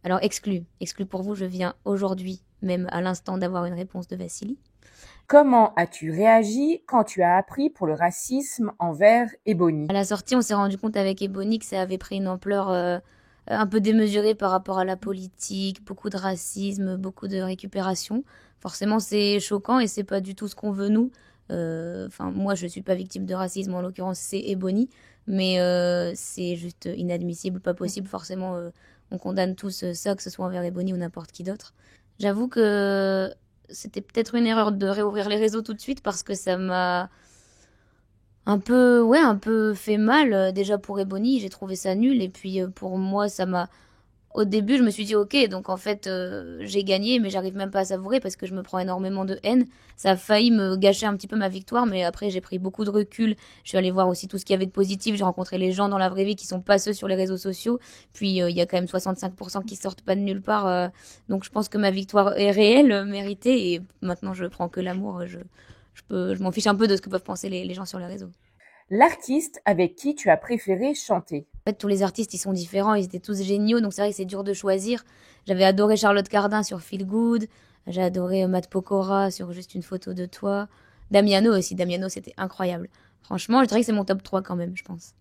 Alors exclu. Exclu pour vous, je viens aujourd'hui, même à l'instant, d'avoir une réponse de Vassili. Comment as-tu réagi quand tu as appris pour le racisme envers Ebony? À la sortie, on s'est rendu compte avec Ebony que ça avait pris une ampleur un peu démesurée par rapport à la politique, beaucoup de racisme, beaucoup de récupération. Forcément, c'est choquant et c'est pas du tout ce qu'on veut nous. Enfin, moi, je suis pas victime de racisme, en l'occurrence, c'est Ebony, mais c'est juste inadmissible, pas possible. Forcément, on condamne tous ça, que ce soit envers Ebony ou n'importe qui d'autre. J'avoue que c'était peut-être une erreur de réouvrir les réseaux tout de suite parce que ça m'a un peu fait mal. Déjà pour Ebony, j'ai trouvé ça nul. Et puis pour moi, ça m'a. Au début, je me suis dit, ok, donc en fait, j'ai gagné, mais j'arrive même pas à savourer parce que je me prends énormément de haine. Ça a failli me gâcher un petit peu ma victoire, mais après, j'ai pris beaucoup de recul. Je suis allée voir aussi tout ce qu'il y avait de positif. J'ai rencontré les gens dans la vraie vie qui sont pas ceux sur les réseaux sociaux. Puis, il y a quand même 65% qui sortent pas de nulle part. Donc, je pense que ma victoire est réelle, méritée. Et maintenant, je prends que l'amour. Je m'en fiche un peu de ce que peuvent penser les gens sur les réseaux. L'artiste avec qui tu as préféré chanter? En fait, tous les artistes, ils sont différents, ils étaient tous géniaux, donc c'est vrai que c'est dur de choisir. J'avais adoré Charlotte Cardin sur Feel Good, j'ai adoré Matt Pokora sur Juste une photo de toi. Damiano aussi, Damiano, c'était incroyable. Franchement, je dirais que c'est mon top 3 quand même, je pense.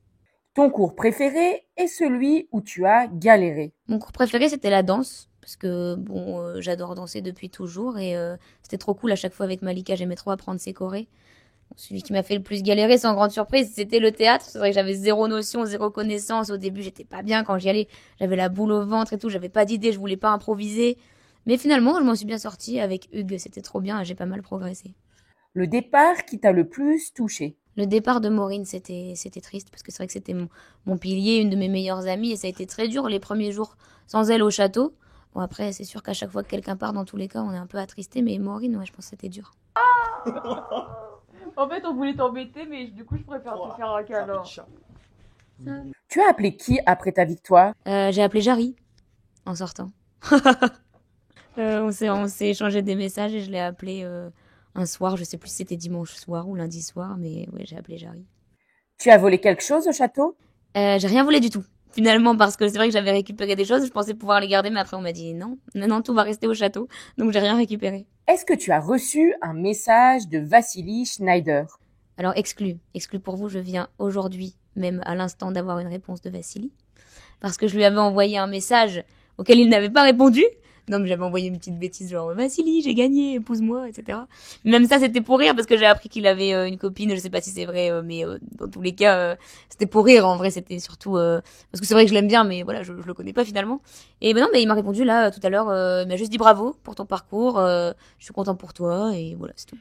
Ton cours préféré est celui où tu as galéré. Mon cours préféré, c'était la danse, parce que bon, j'adore danser depuis toujours, et c'était trop cool à chaque fois avec Malika, j'aimais trop apprendre ses chorés. Celui qui m'a fait le plus galérer, sans grande surprise, c'était le théâtre. C'est vrai que j'avais zéro notion, zéro connaissance. Au début, j'étais pas bien quand j'y allais. J'avais la boule au ventre et tout. J'avais pas d'idée, je voulais pas improviser. Mais finalement, je m'en suis bien sortie avec Hugues. C'était trop bien, j'ai pas mal progressé. Le départ qui t'a le plus touché. Le départ de Maureen, c'était triste parce que c'est vrai que c'était mon pilier, une de mes meilleures amies et ça a été très dur les premiers jours sans elle au château. Bon, après, c'est sûr qu'à chaque fois que quelqu'un part, dans tous les cas, on est un peu attristé, mais Maureen, ouais, je pense que c'était dur. En fait, on voulait t'embêter, mais du coup, je préfère te faire un câlin. Tu as appelé qui après ta victoire? J'ai appelé Jarry en sortant. On s'est échangé des messages et je l'ai appelé un soir, je sais plus si c'était dimanche soir ou lundi soir, mais ouais, j'ai appelé Jarry. Tu as volé quelque chose au château? J'ai rien volé du tout, finalement, parce que c'est vrai que j'avais récupéré des choses, je pensais pouvoir les garder, mais après on m'a dit non, non, non, tout va rester au château, donc j'ai rien récupéré. Est-ce que tu as reçu un message de Vassili Schneider? Alors exclu, exclu pour vous, je viens aujourd'hui, même à l'instant, d'avoir une réponse de Vassili, parce que je lui avais envoyé un message auquel il n'avait pas répondu. Donc j'avais envoyé une petite bêtise genre Vassili, j'ai gagné, épouse-moi, etc. Même ça c'était pour rire parce que j'ai appris qu'il avait une copine, je sais pas si c'est vrai, mais dans tous les cas c'était pour rire. En vrai c'était surtout parce que c'est vrai que je l'aime bien, mais voilà je le connais pas finalement. Et ben non, mais il m'a répondu là tout à l'heure, il m'a juste dit bravo pour ton parcours, je suis content pour toi et voilà c'est tout.